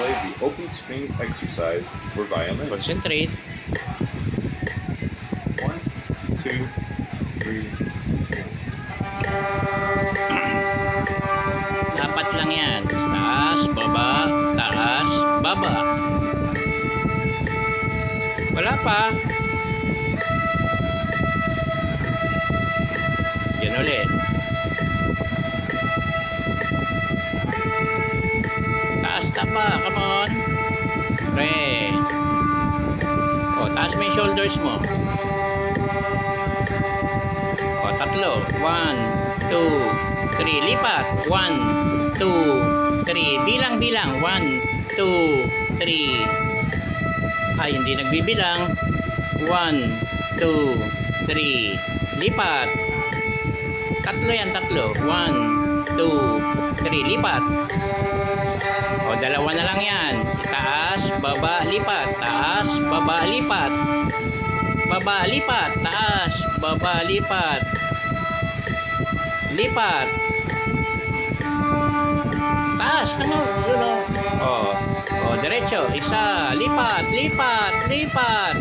play the open strings exercise for violin. Concentrate. 1, 2, 3. Apat lang yan. Taas, baba, taas, baba. Wala pa. Yan ulit. Taas ka pa. Come on. Pre. O, taas mo yung shoulders mo. O, tatlo. 1, 2, 3. Lipat. 1, 2, 3. Bilang. 1, 2, 3. Ay, hindi nagbibilang. 1, 2, 3. Lipat. Tatlo yan, tatlo. 1, 2, 3. Lipat. O, dalawa na lang yan. Taas, baba, lipat. Taas, baba, lipat. Baba, lipat. Taas, baba, lipat. Lipat. Taas, tama. Yun o, diretso. Isa. Lipat, lipat, lipat.